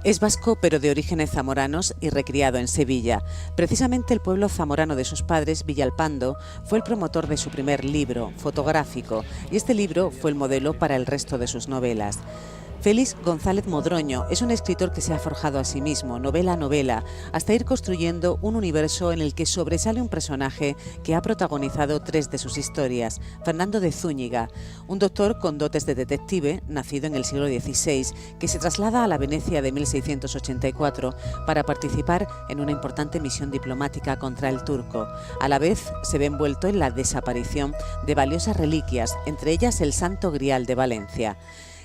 Es vasco, pero de orígenes zamoranos y recriado en Sevilla. Precisamente el pueblo zamorano de sus padres, Villalpando, fue el promotor de su primer libro, fotográfico, y este libro fue el modelo para el resto de sus novelas. Félix González Modroño es un escritor que se ha forjado a sí mismo, novela a novela, hasta ir construyendo un universo en el que sobresale un personaje que ha protagonizado 3 de sus historias: Fernando de Zúñiga, un doctor con dotes de detective, nacido en el siglo XVI, que se traslada a la Venecia de 1684 para participar en una importante misión diplomática contra el turco. A la vez, se ve envuelto en la desaparición de valiosas reliquias, entre ellas el Santo Grial de Valencia.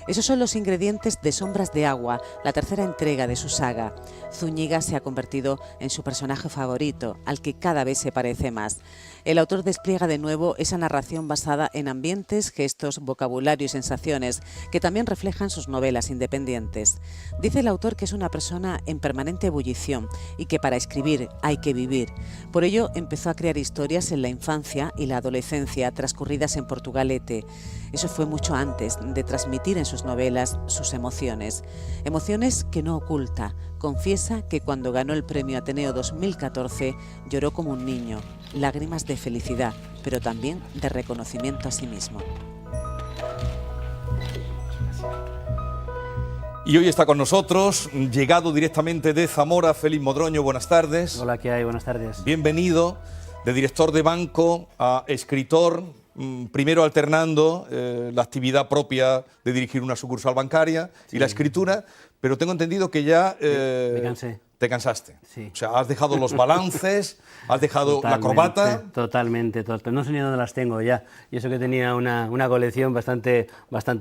Esos son los ingredientes de Sombras de Agua, la tercera entrega de su saga. Zúñiga se ha convertido en su personaje favorito, al que cada vez se parece más. El autor despliega de nuevo esa narración basada en ambientes, gestos, vocabulario y sensaciones que también reflejan sus novelas independientes. Dice el autor que es una persona en permanente ebullición y que para escribir hay que vivir. Por ello empezó a crear historias en la infancia y la adolescencia transcurridas en Portugalete. Eso fue mucho antes de transmitir en sus novelas sus emociones. Emociones que no oculta. Confiesa que cuando ganó el premio Ateneo 2014 lloró como un niño, lágrimas de felicidad, pero también de reconocimiento a sí mismo. Y hoy está con nosotros, llegado directamente de Zamora, Félix Modroño. Buenas tardes. Hola, ¿qué hay? Buenas tardes. Bienvenido, de director de banco a escritor, primero alternando la actividad propia de dirigir una sucursal bancaria y la escritura, pero tengo entendido que ya me cansé. Te cansaste. Sí. O sea, has dejado los balances, has dejado la corbata. Totalmente. No sé ni dónde las tengo ya. Y eso que tenía una colección bastante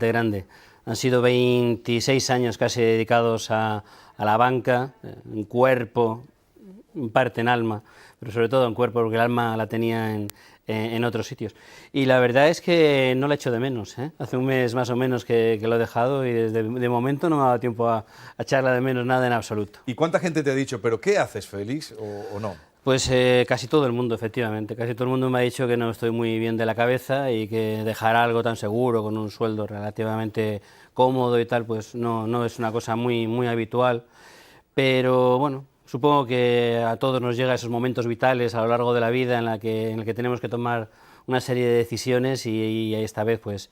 grande. Han sido 26 años casi dedicados a la banca, en cuerpo, en parte en alma, pero sobre todo en cuerpo, porque el alma la tenía en otros sitios. Y la verdad es que no la echo de menos, ¿eh? Hace un mes más o menos que lo he dejado y de momento no me ha dado tiempo a echarla de menos nada en absoluto. ¿Y cuánta gente te ha dicho, pero qué haces, Félix, o no? Pues casi todo el mundo, efectivamente. Casi todo el mundo me ha dicho que no estoy muy bien de la cabeza y que dejar algo tan seguro, con un sueldo relativamente cómodo y tal, pues no es una cosa muy habitual. Pero bueno, supongo que a todos nos llegan esos momentos vitales a lo largo de la vida en el que tenemos que tomar una serie de decisiones y esta vez pues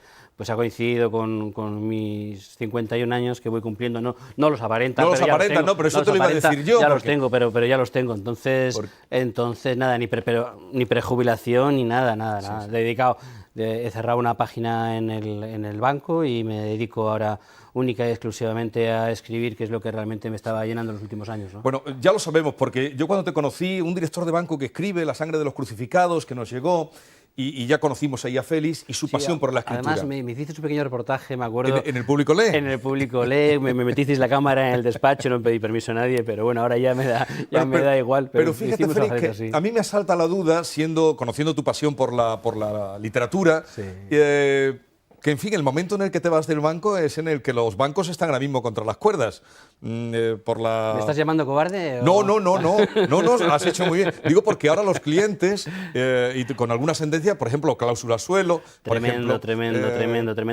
ha coincidido con mis 51 años que voy cumpliendo. No los aparenta. No los aparenta, no, pero eso te lo iba a decir yo. Ya los tengo, pero ya los tengo. Entonces nada, ni prejubilación ni nada. Sí. Dedicado. He cerrado una página en el banco y me dedico ahora única y exclusivamente a escribir, que es lo que realmente me estaba llenando en los últimos años, ¿no? Bueno, ya lo sabemos, porque yo cuando te conocí, un director de banco que escribe La sangre de los crucificados, que nos llegó, y ya conocimos ahí a Félix y su pasión por la escritura. Además, me hiciste un pequeño reportaje, me acuerdo. ¿En el Público Lee? En el Público Lee, me metisteis la cámara en el despacho, no pedí permiso a nadie, pero bueno, ahora ya me da igual. Pero fíjate, Félix, que a mí me asalta la duda, conociendo tu pasión por la literatura, sí. Que en fin, el momento en el que te vas del banco es en el que los bancos están ahora mismo contra las cuerdas. ¿Me estás llamando cobarde? No, has hecho muy bien. Digo porque ahora los clientes, y con alguna sentencia, por ejemplo, cláusula suelo... Tremendo.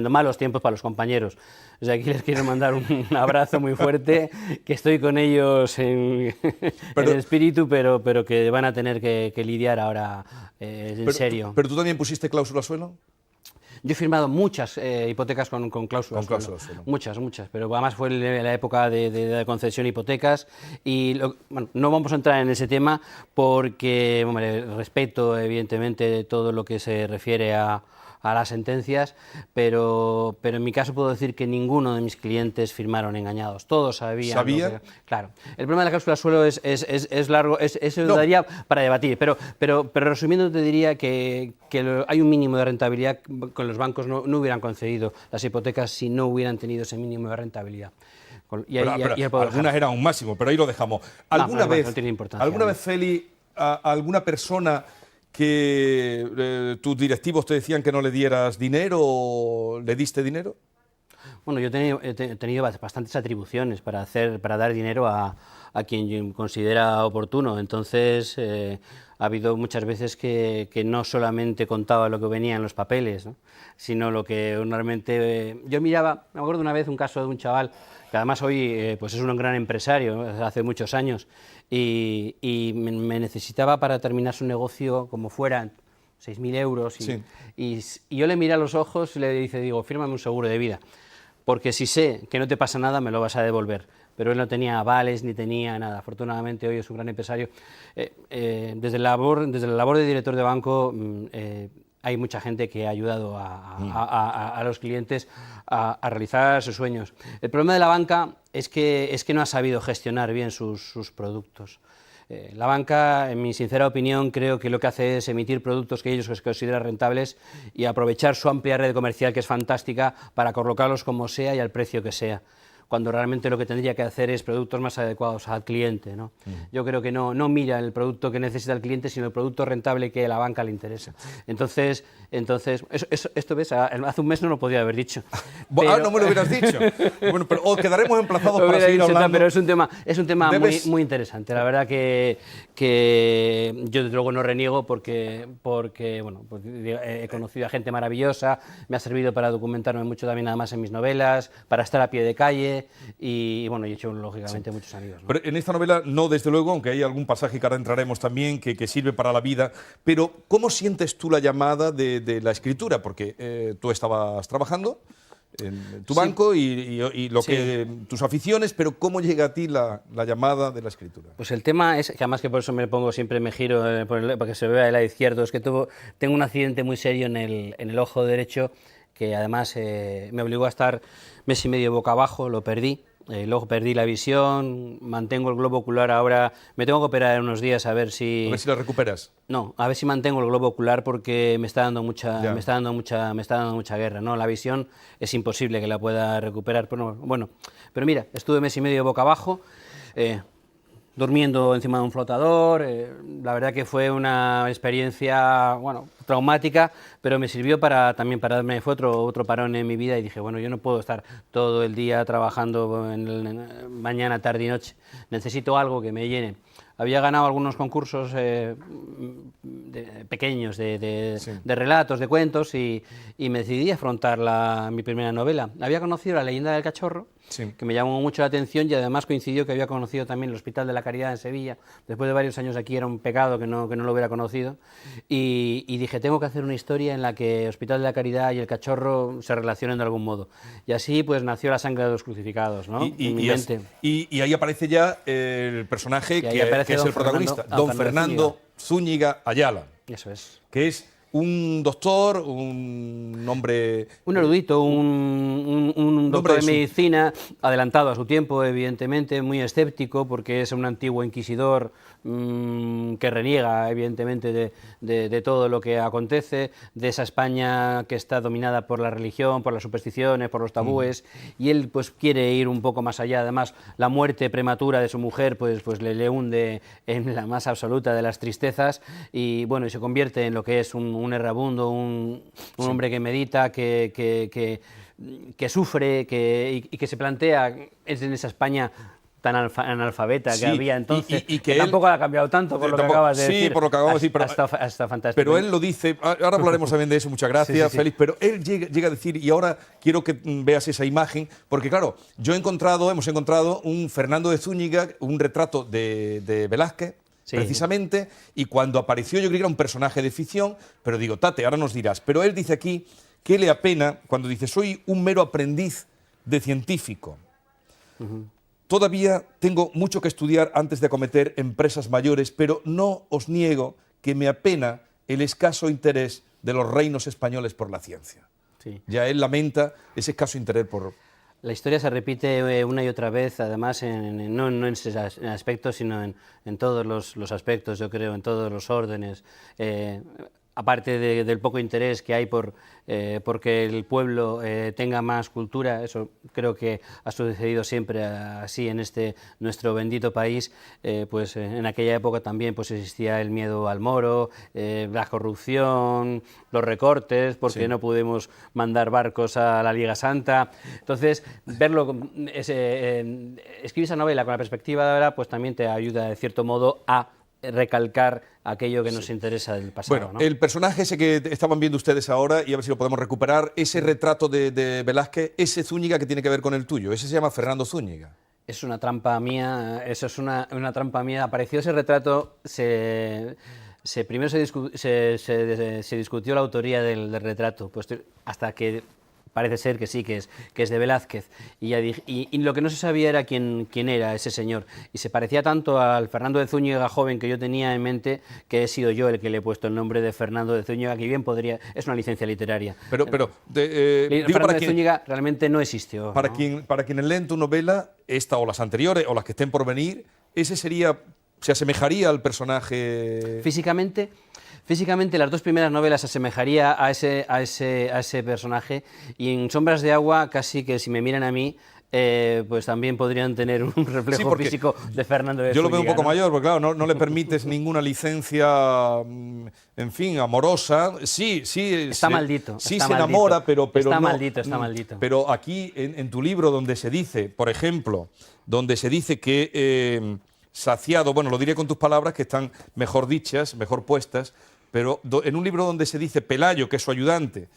Malos tiempos para los compañeros. O sea, aquí les quiero mandar un abrazo muy fuerte, que estoy con ellos en espíritu, pero que van a tener que lidiar ahora en serio. ¿Pero tú también pusiste cláusula suelo? Yo he firmado muchas hipotecas con cláusulas. Muchas, pero además fue la época de concesión de hipotecas y bueno, no vamos a entrar en ese tema porque respeto evidentemente todo lo que se refiere a las sentencias, pero en mi caso puedo decir que ninguno de mis clientes firmaron engañados. Todos sabían. ¿Sabían? Claro. El problema de la cláusula suelo es largo, eso daría para debatir, pero resumiendo te diría que hay un mínimo de rentabilidad. Con los bancos no hubieran concedido las hipotecas si no hubieran tenido ese mínimo de rentabilidad. Algunas eran un máximo, pero ahí lo dejamos. ¿Alguna vez, Félix, alguna persona que tus directivos te decían que no le dieras dinero o le diste dinero? Bueno, yo he tenido bastantes atribuciones para dar dinero a quien considera oportuno. Entonces, ha habido muchas veces que no solamente contaba lo que venía en los papeles, ¿no?, sino lo que realmente... yo miraba, me acuerdo una vez un caso de un chaval que además hoy pues es un gran empresario, hace muchos años, y me necesitaba para terminar su negocio como fuera 6.000 euros, y yo le miré a los ojos y le digo, fírmame un seguro de vida, porque si sé que no te pasa nada, me lo vas a devolver. Pero él no tenía avales ni tenía nada. Afortunadamente hoy es un gran empresario. Desde la labor de director de banco hay mucha gente que ha ayudado a los clientes a realizar sus sueños. El problema de la banca es que no ha sabido gestionar bien sus productos. La banca, en mi sincera opinión, creo que lo que hace es emitir productos que ellos consideran rentables y aprovechar su amplia red comercial, que es fantástica, para colocarlos como sea y al precio que sea, cuando realmente lo que tendría que hacer es productos más adecuados al cliente, ¿no? Yo creo que no mira el producto que necesita el cliente, sino el producto rentable que a la banca le interesa. Entonces esto ves, hace un mes no lo podía haber dicho. Pero... no me lo hubieras dicho. Bueno, pero quedaremos emplazados para seguir hablando. Pero es un tema muy interesante. La verdad que yo desde luego no reniego porque bueno, pues he conocido a gente maravillosa, me ha servido para documentarme mucho también, además, en mis novelas, para estar a pie de calle. Y bueno, he hecho lógicamente muchos amigos, ¿no? Pero en esta novela no, desde luego, aunque hay algún pasaje que ahora entraremos también que sirve para la vida, pero ¿cómo sientes tú la llamada de la escritura? Porque tú estabas trabajando en tu banco y lo que tus aficiones, pero ¿cómo llega a ti la llamada de la escritura? Pues el tema es, que además que por eso me giro para que se vea el lado izquierdo, es que tengo un accidente muy serio en el ojo derecho, que además me obligó a estar mes y medio boca abajo, lo perdí. Luego perdí la visión, mantengo el globo ocular ahora, me tengo que operar en unos días a ver si... A ver si la recuperas. No, a ver si mantengo el globo ocular, porque me está dando mucha guerra, ¿no? La visión es imposible que la pueda recuperar, pero bueno, pero mira, estuve mes y medio boca abajo, durmiendo encima de un flotador. La verdad que fue una experiencia, bueno, traumática, pero me sirvió también para darme, fue otro parón en mi vida, y dije, bueno, yo no puedo estar todo el día trabajando mañana, tarde y noche, necesito algo que me llene. Había ganado algunos concursos pequeños de relatos, de cuentos, y me decidí a afrontar mi primera novela. Había conocido La leyenda del cachorro, que me llamó mucho la atención, y además coincidió que había conocido también el Hospital de la Caridad en Sevilla. Después de varios años aquí era un pecado que no lo hubiera conocido, y dije, tengo que hacer una historia en la que Hospital de la Caridad y el cachorro se relacionen de algún modo. Y así pues nació La sangre de los crucificados, ¿no? Y ahí aparece ya el personaje que es el protagonista, don Fernando Zúñiga Ayala. Eso es. Que es un doctor, un hombre... Un erudito, un doctor de medicina, adelantado a su tiempo, evidentemente, muy escéptico, porque es un antiguo inquisidor que reniega, evidentemente, de todo lo que acontece, de esa España que está dominada por la religión, por las supersticiones, por los tabúes, y él pues quiere ir un poco más allá. Además, la muerte prematura de su mujer pues le hunde en la más absoluta de las tristezas, y bueno, y se convierte en lo que es un errabundo, un hombre que medita, que sufre, y que se plantea en esa España tan analfabeta que había entonces, y que tampoco ha cambiado tanto, por lo que acabas de decir. Sí, por lo que acabas de decir, pero hasta fantástico. Pero él lo dice, ahora hablaremos también de eso, muchas gracias, Félix, pero él llega a decir, y ahora quiero que veas esa imagen, porque claro, hemos encontrado un Fernando de Zúñiga, un retrato de Velázquez, precisamente, y cuando apareció yo creí que era un personaje de ficción, pero digo, Tate, ahora nos dirás, pero él dice aquí que le apena cuando dice, soy un mero aprendiz de científico. Todavía tengo mucho que estudiar antes de acometer empresas mayores, pero no os niego que me apena el escaso interés de los reinos españoles por la ciencia. Ya él lamenta ese escaso interés por... La historia se repite una y otra vez, además, no en ese aspecto, sino en todos los aspectos, yo creo, en todos los órdenes. aparte del poco interés que hay porque el pueblo tenga más cultura, eso creo que ha sucedido siempre así en nuestro bendito país, pues en aquella época también pues existía el miedo al moro, la corrupción, los recortes, porque no pudimos mandar barcos a la Liga Santa. Entonces, escribir esa novela con la perspectiva de ahora, pues también te ayuda de cierto modo a recalcar aquello que nos interesa del pasado. Bueno, ¿no? el personaje ese que estaban viendo ustedes ahora, y a ver si lo podemos recuperar, ese retrato de Velázquez, ese Zúñiga que tiene que ver con el tuyo, ese se llama Fernando Zúñiga. Es una trampa mía, eso es una trampa mía. Apareció ese retrato, primero se discutió la autoría del retrato, pues hasta que parece ser que sí, que es de Velázquez, y lo que no se sabía era quién era ese señor, y se parecía tanto al Fernando de Zúñiga joven que yo tenía en mente, que he sido yo el que le he puesto el nombre de Fernando de Zúñiga, que bien podría, es una licencia literaria. Pero Fernando de Zúñiga realmente no existió. Para, ¿no? para quienes leen tu novela, esta o las anteriores, o las que estén por venir, ese se asemejaría al personaje... Físicamente las dos primeras novelas se asemejaría a ese personaje, y en Sombras de agua casi que si me miran a mí pues también podrían tener un reflejo físico de Fernando de Zúñiga. Yo lo veo un poco ¿no? mayor, porque claro, no le permites ninguna licencia, en fin, amorosa. Sí, está maldito. Sí, está se enamora, maldito, pero está no, maldito, está maldito. Pero aquí, en tu libro, donde se dice, por ejemplo, donde se dice que saciado, bueno, lo diré con tus palabras que están mejor dichas, mejor puestas, pero en un libro donde se dice Pelayo, que es su ayudante,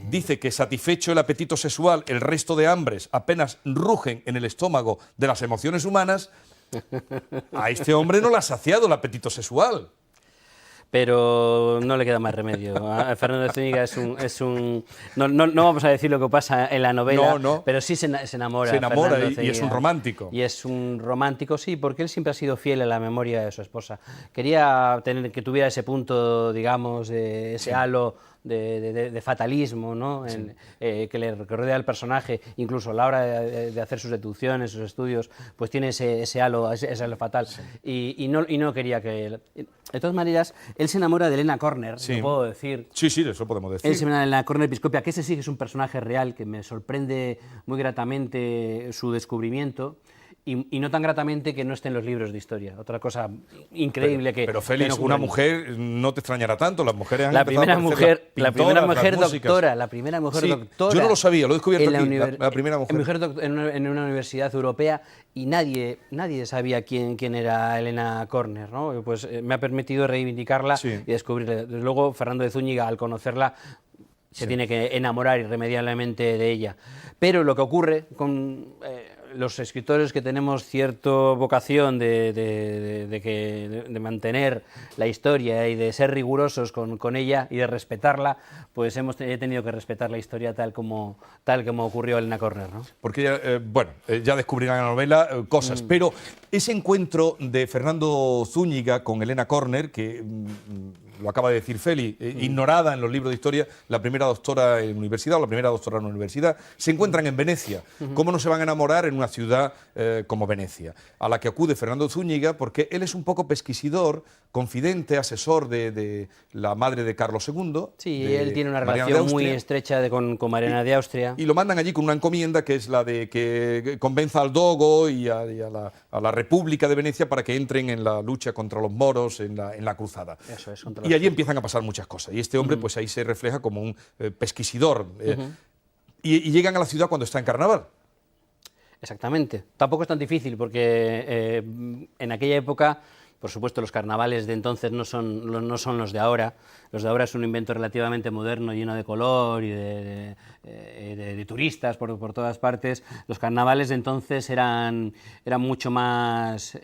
dice que satisfecho el apetito sexual, el resto de hambres apenas rugen en el estómago de las emociones humanas, a este hombre no le ha saciado el apetito sexual. Pero no le queda más remedio. A Fernando de Zúñiga no vamos a decir lo que pasa en la novela, pero sí se enamora. Se enamora y es un romántico. Y es un romántico, sí, porque él siempre ha sido fiel a la memoria de su esposa. Quería que tuviera ese punto, digamos, de ese halo de fatalismo, ¿no? Que le rodea al personaje, incluso a la hora de hacer sus deducciones, sus estudios, pues tiene ese halo fatal. Sí. Y no quería que... De todas maneras, él se enamora de Elena Corner, lo puedo decir. Sí, eso podemos decir. Él se enamora de Elena Corner Episcopia, que ese sí que es un personaje real, que me sorprende muy gratamente su descubrimiento. Y no tan gratamente que no esté en los libros de historia. Otra cosa increíble pero Félix, una mujer no te extrañará tanto. Las mujeres han la primera mujer doctora. Yo no lo sabía, lo he descubierto aquí. La primera mujer. En una universidad europea, y nadie sabía quién era Elena Corner, ¿no? Pues me ha permitido reivindicarla y descubrirla. Desde luego, Fernando de Zúñiga, al conocerla, se tiene que enamorar irremediablemente de ella. Pero lo que ocurre con los escritores que tenemos cierta vocación de mantener la historia y de ser rigurosos con ella y de respetarla, pues he tenido que respetar la historia tal como ocurrió a Elena Corner, ¿no? Porque ya descubrirán en la novela cosas, pero ese encuentro de Fernando Zúñiga con Elena Corner, que lo acaba de decir Feli, ignorada en los libros de historia, la primera doctora en universidad o la primera doctora en universidad, se encuentran en Venecia. ¿Cómo no se van a enamorar en una ciudad como Venecia? A la que acude Fernando Zúñiga porque él es un poco pesquisidor, confidente, asesor de la madre de Carlos II. Sí, él tiene una relación muy estrecha con Mariana de Austria. Y lo mandan allí con una encomienda que es la de que convenza al Dogo y a la República de Venecia para que entren en la lucha contra los moros, en la cruzada. Eso es, y allí empiezan a pasar muchas cosas. Y este hombre, pues ahí se refleja como un pesquisidor. Y llegan a la ciudad cuando está en carnaval. Exactamente. Tampoco es tan difícil porque en aquella época, por supuesto, los carnavales de entonces no son los de ahora. Los de ahora es un invento relativamente moderno, lleno de color y de turistas por todas partes. Los carnavales de entonces eran mucho más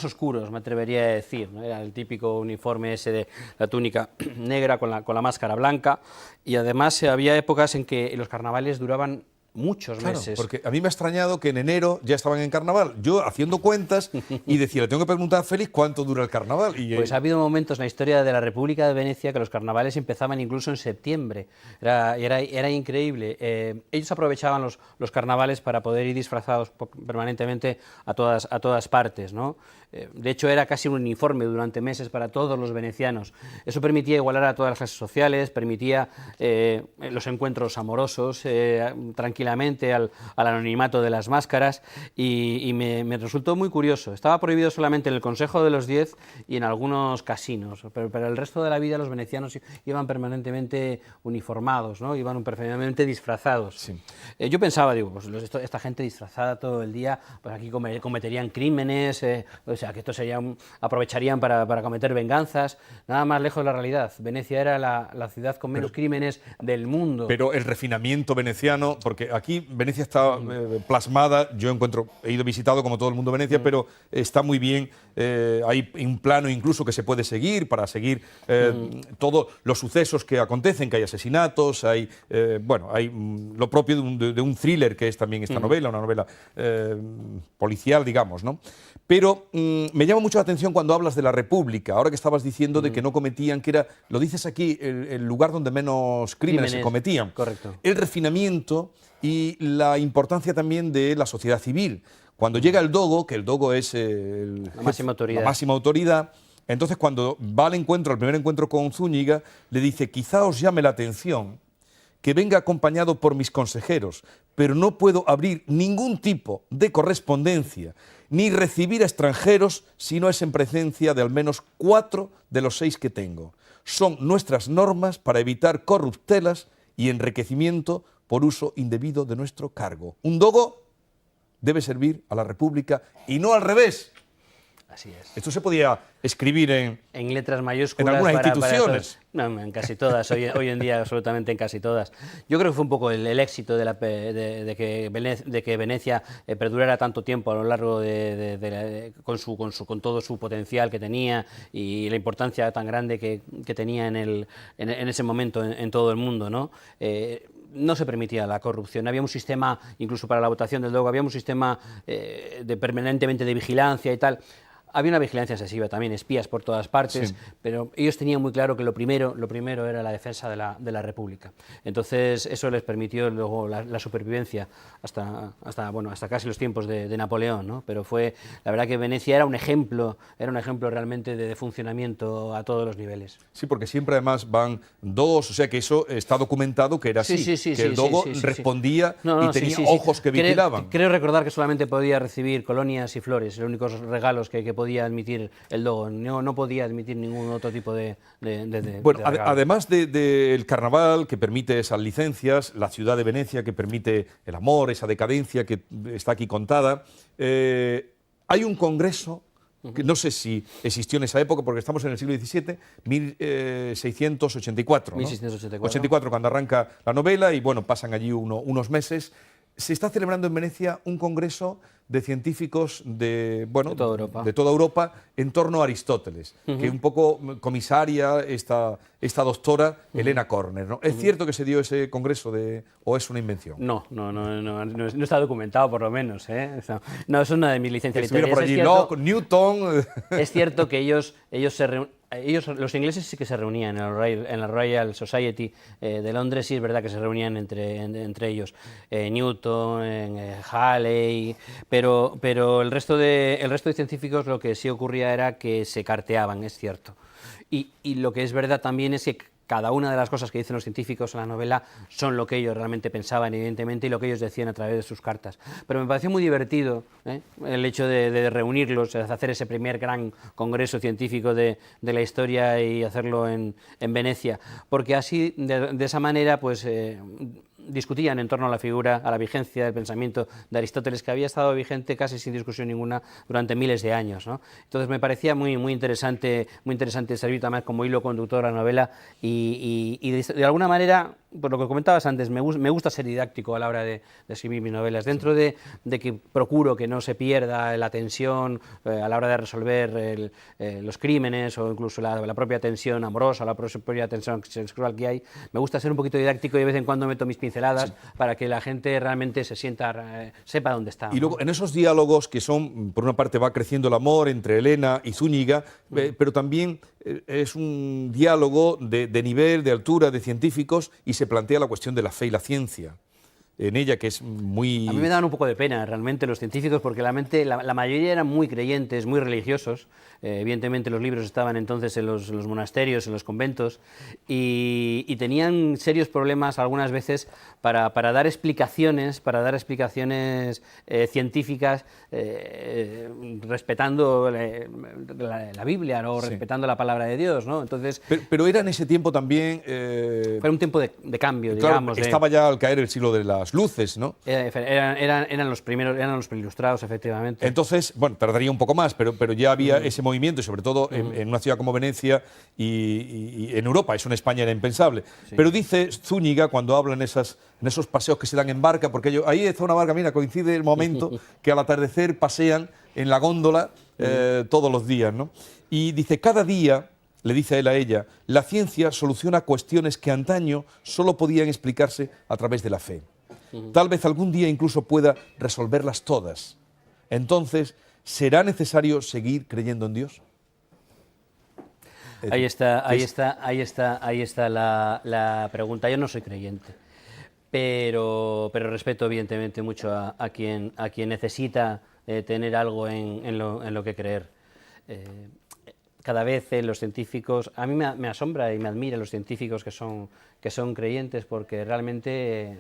oscuros, me atrevería a decir, ¿no? Era el típico uniforme ese de la túnica negra con la máscara blanca, y además había épocas en que los carnavales duraban muchos Claro, meses. porque a mí me ha extrañado que en enero ya estaban en carnaval. Yo haciendo cuentas y decía, le tengo que preguntar a Félix cuánto dura el carnaval. Y, Pues ha habido momentos en la historia de la República de Venecia que los carnavales empezaban incluso en septiembre. Era increíble. Ellos aprovechaban los carnavales para poder ir disfrazados permanentemente a todas partes, ¿no? De hecho, era casi un uniforme durante meses para todos los venecianos. Eso permitía igualar a todas las clases sociales, permitía los encuentros amorosos tranquilamente al anonimato de las máscaras, y me resultó muy curioso. Estaba prohibido solamente en el Consejo de los 10 y en algunos casinos, pero el resto de la vida los venecianos iban permanentemente uniformados, ¿no? Iban permanentemente disfrazados. Sí. Yo pensaba, digo, pues esta gente disfrazada todo el día, pues aquí cometerían crímenes, o sea, que esto aprovecharían para cometer venganzas. Nada más lejos de la realidad. Venecia era la ciudad con menos crímenes del mundo. Pero el refinamiento veneciano, porque aquí Venecia está plasmada, he ido visitado como todo el mundo Venecia, pero está muy bien, hay un plano incluso que se puede seguir para seguir todos los sucesos que acontecen, que hay asesinatos, hay lo propio de un thriller que es también esta novela, una novela policial, digamos, ¿no? Pero me llama mucho la atención cuando hablas de la República, ahora que estabas diciendo de que no cometían, que era, lo dices aquí, el lugar donde menos crímenes se cometían. Correcto. El refinamiento y la importancia también de la sociedad civil. Cuando llega el dogo, que el dogo es la máxima autoridad, entonces cuando va al primer encuentro con Zúñiga, le dice, quizá os llame la atención que venga acompañado por mis consejeros, pero no puedo abrir ningún tipo de correspondencia ni recibir a extranjeros si no es en presencia de al menos 4 de los 6 que tengo. Son nuestras normas para evitar corruptelas y enriquecimiento por uso indebido de nuestro cargo. Un dogo debe servir a la República y no al revés. Así es. Esto se podía escribir en letras mayúsculas. En algunas instituciones. No, en casi todas, hoy en día absolutamente en casi todas. Yo creo que fue un poco el éxito de que Venecia perdurara tanto tiempo a lo largo con todo su potencial que tenía y la importancia tan grande que tenía en ese momento en todo el mundo, ¿no? No se permitía la corrupción, había un sistema, incluso para la votación del dogo, había un sistema permanentemente de vigilancia y tal. Había una vigilancia excesiva también, espías por todas partes, sí, pero ellos tenían muy claro que lo primero era la defensa de la República. Entonces eso les permitió luego la supervivencia hasta casi los tiempos de Napoleón, ¿no? Pero la verdad que Venecia era un ejemplo realmente de funcionamiento a todos los niveles. Sí, porque siempre además van dos, o sea que eso está documentado que era así, que el dogo respondía y tenía ojos que vigilaban. Creo recordar que solamente podía recibir colonias y flores, los únicos regalos que podía admitir el dogo, no podía admitir ningún otro tipo de bueno, regalo. Además del carnaval que permite esas licencias, la ciudad de Venecia que permite el amor, esa decadencia que está aquí contada, hay un congreso que no sé si existió en esa época, porque estamos en el siglo XVII, 1684, ¿no? 1684, cuando arranca la novela, y bueno, pasan allí unos meses. Se está celebrando en Venecia un congreso de científicos de toda Europa en torno a Aristóteles, que un poco comisaria esta doctora Helena Corner, ¿no? ¿Es cierto que se dio ese congreso o es una invención? No está documentado, por lo menos, ¿eh? No, es una de mis licencias literarias. Por allí Locke, Newton. Es cierto que ellos los ingleses sí que se reunían en la Royal Society de Londres, sí es verdad que se reunían entre ellos, Newton, Halley, pero el resto de científicos lo que sí ocurría era que se carteaban, es cierto. Y lo que es verdad también es que cada una de las cosas que dicen los científicos en la novela son lo que ellos realmente pensaban, evidentemente, y lo que ellos decían a través de sus cartas. Pero me pareció muy divertido el hecho de reunirlos, de hacer ese primer gran congreso científico de la historia y hacerlo en Venecia, porque así, de esa manera, pues discutían en torno a la figura, a la vigencia del pensamiento de Aristóteles, que había estado vigente casi sin discusión ninguna durante miles de años, ¿no? Entonces me parecía muy interesante servir también como hilo conductor a la novela y de alguna manera, por lo que comentabas antes, me gusta ser didáctico a la hora de escribir mis novelas, dentro de que procuro que no se pierda la tensión a la hora de resolver los crímenes o incluso la propia tensión amorosa, la propia tensión sexual que hay. Me gusta ser un poquito didáctico y de vez en cuando meto mis pinceladas pinceladas para que la gente realmente se sienta, sepa dónde está. Y luego, en esos diálogos que son, por una parte va creciendo el amor entre Elena y Zúñiga, pero también es un diálogo de nivel, de altura, de científicos, y se plantea la cuestión de la fe y la ciencia en ella, que es muy... A mí me daban un poco de pena realmente los científicos, porque la mayoría eran muy creyentes, muy religiosos. Evidentemente los libros estaban entonces en los monasterios, en los conventos, y tenían serios problemas algunas veces para dar explicaciones, científicas, respetando la Biblia, ¿no? Sí. Respetando la palabra de Dios, ¿no? Entonces, Pero era en ese tiempo también... fue un tiempo de cambio, claro, digamos. estaba ya al caer el siglo de las luces, ¿no? Eran los primeros, eran los ilustrados, efectivamente. Entonces, bueno, tardaría un poco más, pero ya había ese movimiento, y sobre todo en una ciudad como Venecia y en Europa, eso en España era impensable. Sí. Pero dice Zúñiga, cuando habla en esos paseos que se dan en barca, porque ahí está una barca, mira, coincide el momento que al atardecer pasean en la góndola todos los días, ¿no? Y dice, cada día, le dice él a ella, la ciencia soluciona cuestiones que antaño solo podían explicarse a través de la fe. Tal vez algún día incluso pueda resolverlas todas. Entonces, ¿será necesario seguir creyendo en Dios? Ahí está la pregunta. Yo no soy creyente, pero respeto evidentemente mucho a quien necesita tener algo en lo que creer. Cada vez los científicos, a mí me asombra y me admira los científicos que son creyentes, porque realmente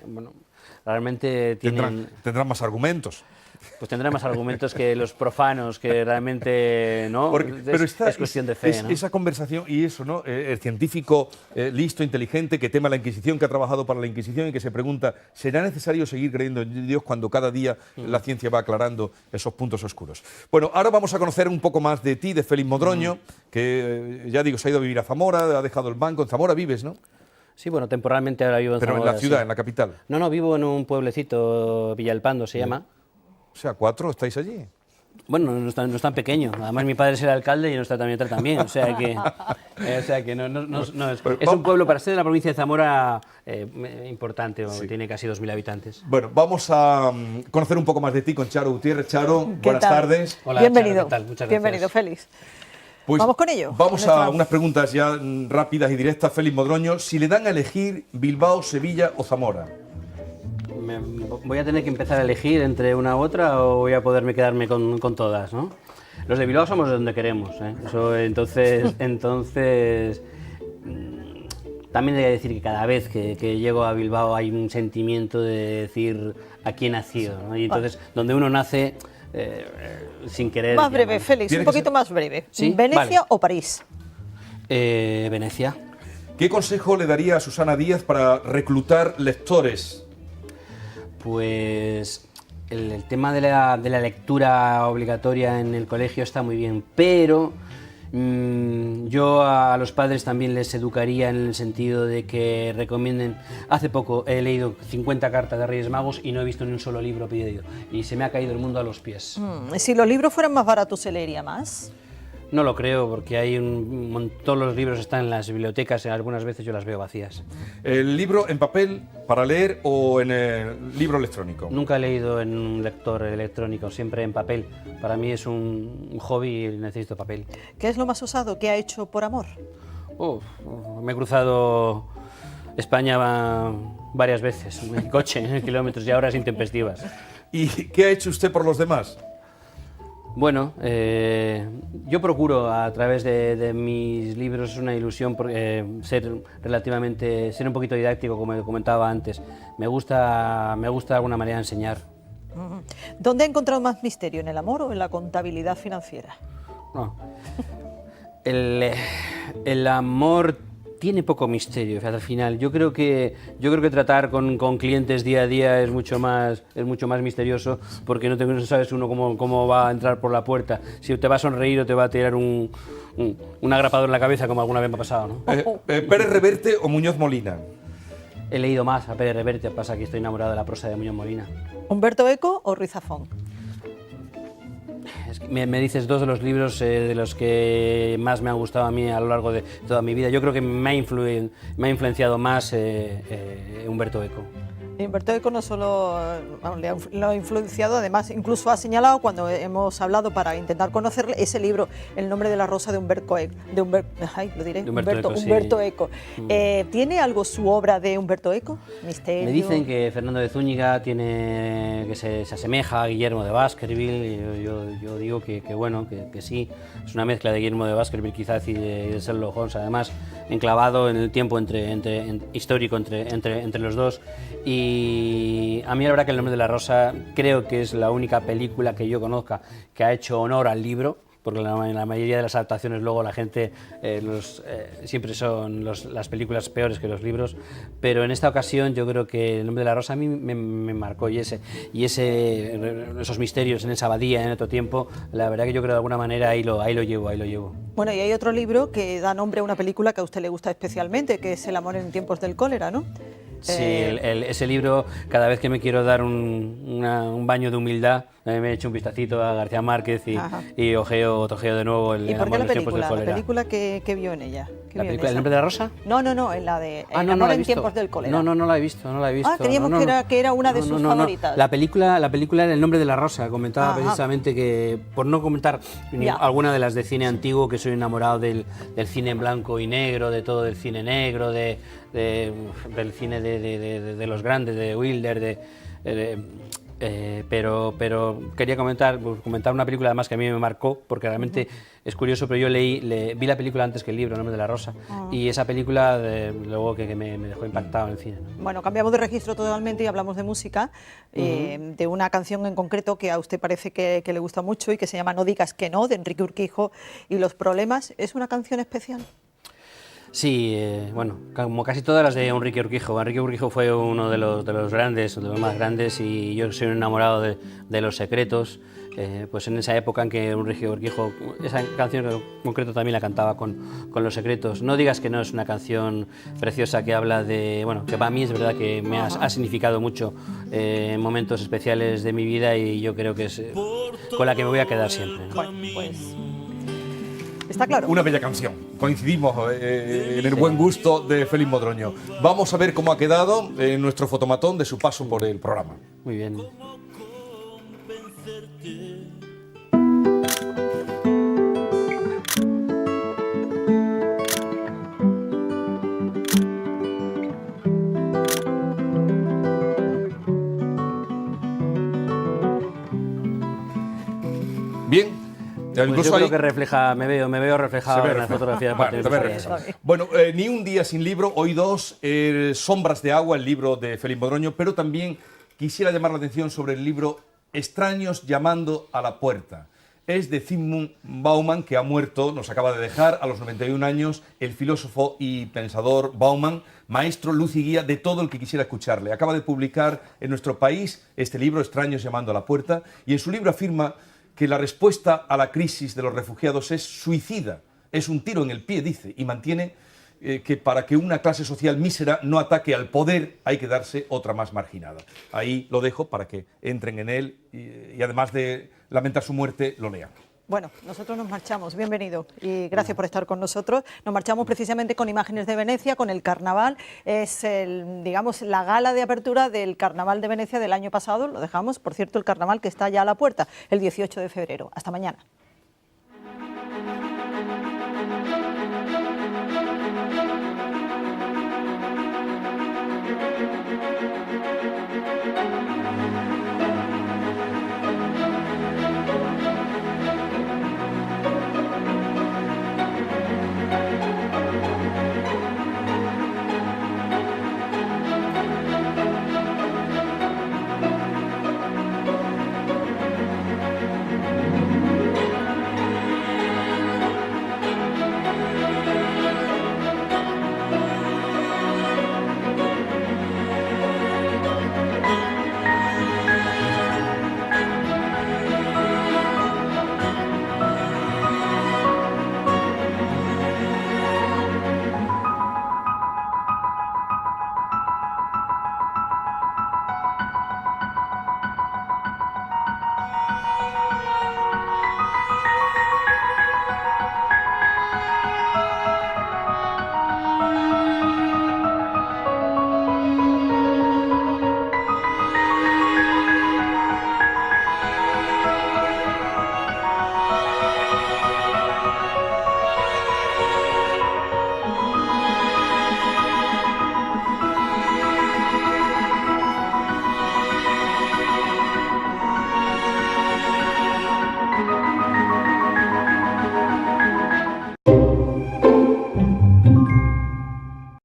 Tendrán más argumentos. Pues tendrán más argumentos que los profanos, que realmente no. Pero es cuestión de fe, ¿no? Esa conversación y eso, ¿no? El científico listo, inteligente, que tema la Inquisición, que ha trabajado para la Inquisición y que se pregunta, ¿será necesario seguir creyendo en Dios cuando cada día la ciencia va aclarando esos puntos oscuros? Bueno, ahora vamos a conocer un poco más de ti, de Félix Modroño, que ya digo, se ha ido a vivir a Zamora, ha dejado el banco. En Zamora vives, ¿no? Sí, bueno, temporalmente ahora vivo en Zamora. Pero en la ciudad, sí. en la capital. No, vivo en un pueblecito, Villalpando se llama. O sea, 4 estáis allí. Bueno, no es tan pequeño. Además, mi padre es el alcalde y nuestra también. O sea que no, es un pueblo, para ser de la provincia de Zamora, importante, Sí. tiene casi 2.000 habitantes. Bueno, vamos a conocer un poco más de ti con Charo Gutiérrez. Charo, buenas tardes. Hola, Bienvenido. Charo, ¿qué tal? Muchas gracias. Bienvenido, Félix. Pues ¿Vamos con ello? Vamos a unas preguntas ya rápidas y directas. Félix Modroño, si le dan a elegir Bilbao, Sevilla o Zamora. Voy a tener que empezar a elegir entre una u otra, o voy a poderme quedarme con todas, ¿no? Los de Bilbao somos de donde queremos, ¿eh? Entonces también he de decir que cada vez que llego a Bilbao hay un sentimiento de decir aquí he nacido, ¿no? Y entonces donde uno nace sin querer... Más breve, Félix, un poquito más breve. ¿Sí? ¿Venecia Vale. o París? Venecia. ¿Qué consejo le daría a Susana Díaz para reclutar lectores? Pues el tema de la lectura obligatoria en el colegio está muy bien, pero yo a los padres también les educaría en el sentido de que recomienden. Hace poco he leído 50 cartas de Reyes Magos y no he visto ni un solo libro pedido, y se me ha caído el mundo a los pies. Si los libros fueran más baratos, ¿se leería más? No lo creo, porque hay todos los libros están en las bibliotecas y algunas veces yo las veo vacías. ¿El libro en papel para leer o en el libro electrónico? Nunca he leído en un lector electrónico, siempre en papel. Para mí es un hobby y necesito papel. ¿Qué es lo más osado que ha hecho por amor? Me he cruzado España varias veces, en coche, en kilómetros y horas intempestivas. ¿Y qué ha hecho usted por los demás? Bueno, yo procuro a través de mis libros, es una ilusión, ser un poquito didáctico, como comentaba antes. Me gusta de alguna manera enseñar. ¿Dónde ha encontrado más misterio, en el amor o en la contabilidad financiera? No. El amor tiene poco misterio, fíjate, al final. Yo creo que tratar con clientes día a día es mucho más misterioso, porque no sabes uno cómo va a entrar por la puerta, si te va a sonreír o te va a tirar un agrapador en la cabeza, como alguna vez me ha pasado, ¿no? ¿Pérez Reverte o Muñoz Molina? He leído más a Pérez Reverte, pasa que estoy enamorado de la prosa de Muñoz Molina. ¿Humberto Eco o Ruiz Zafón? Es que me dices dos de los libros de los que más me han gustado a mí a lo largo de toda mi vida. Yo creo que me ha influenciado más Humberto Eco. Humberto Eco no solo lo ha influenciado, además incluso ha señalado cuando hemos hablado para intentar conocerle ese libro, El nombre de la rosa de Humberto Eco. Humberto Eco. ¿Tiene algo su obra de Humberto Eco? Misterio. Me dicen que Fernando de Zúñiga que se asemeja a Guillermo de Baskerville. Yo digo que bueno, que sí, es una mezcla de Guillermo de Baskerville quizás y de Sherlock Holmes, además enclavado en el tiempo histórico entre los dos. Y a mí la verdad que El nombre de la rosa creo que es la única película que yo conozca que ha hecho honor al libro, porque en la mayoría de las adaptaciones luego la gente siempre son las películas peores que los libros, pero en esta ocasión yo creo que El nombre de la rosa a mí me marcó y esos misterios en esa abadía en otro tiempo, la verdad que yo creo de alguna manera ahí lo llevo. Bueno, y hay otro libro que da nombre a una película que a usted le gusta especialmente, que es El amor en tiempos del cólera, ¿no? Sí, ese libro, cada vez que me quiero dar un baño de humildad, me he hecho un vistacito a García Márquez y tojeo de nuevo El amor en tiempos del cólera. ¿La película que vio en ella? ¿La película El nombre de la rosa? No, en la de El amor en tiempos del cólera. No la he visto. Creíamos que era una de sus favoritas. La película era El nombre de la rosa. Comentaba precisamente que, por no comentar alguna de las de cine antiguo, que soy enamorado del cine en blanco y negro, de todo el cine negro, del cine de los grandes, de Wilder, pero quería comentar una película además que a mí me marcó, porque realmente es curioso, pero yo vi la película antes que el libro, El nombre de la rosa, y esa película luego que me dejó impactado en el cine, ¿no? Bueno, cambiamos de registro totalmente y hablamos de música, de una canción en concreto que a usted parece que le gusta mucho y que se llama No digas que no, de Enrique Urquijo y Los Problemas. ¿Es una canción especial? Sí, bueno, como casi todas las de Enrique Urquijo. Enrique Urquijo fue uno de los grandes, de los más grandes, y yo soy un enamorado de Los Secretos. Pues en esa época en que Enrique Urquijo, esa canción en concreto también la cantaba con Los Secretos. No digas que no, es una canción preciosa que habla de, bueno, que para mí es verdad que me ha significado mucho en momentos especiales de mi vida, y yo creo que es con la que me voy a quedar siempre, ¿no? Bueno, pues está claro. Una bella canción. Coincidimos en el buen gusto de Félix Modroño. Vamos a ver cómo ha quedado en nuestro fotomatón de su paso por el programa. Muy bien. Bien. Pues yo creo que refleja, me veo reflejado en la fotografía de parte de Bueno, Ni un día sin libro, hoy dos, Sombras de agua, el libro de Félix Modroño, pero también quisiera llamar la atención sobre el libro Extraños llamando a la puerta. Es de Zygmunt Bauman, que ha muerto, nos acaba de dejar a los 91 años, el filósofo y pensador Bauman, maestro, luz y guía de todo el que quisiera escucharle. Acaba de publicar en nuestro país este libro, Extraños llamando a la puerta, y en su libro afirma que la respuesta a la crisis de los refugiados es suicida, es un tiro en el pie, dice, y mantiene que para que una clase social mísera no ataque al poder hay que darse otra más marginada. Ahí lo dejo para que entren en él y además de lamentar su muerte, lo lean. Bueno, nosotros nos marchamos, bienvenido y gracias por estar con nosotros. Nos marchamos precisamente con imágenes de Venecia, con el carnaval. Es digamos, la gala de apertura del carnaval de Venecia del año pasado. Lo dejamos, por cierto, el carnaval que está ya a la puerta, el 18 de febrero. Hasta mañana.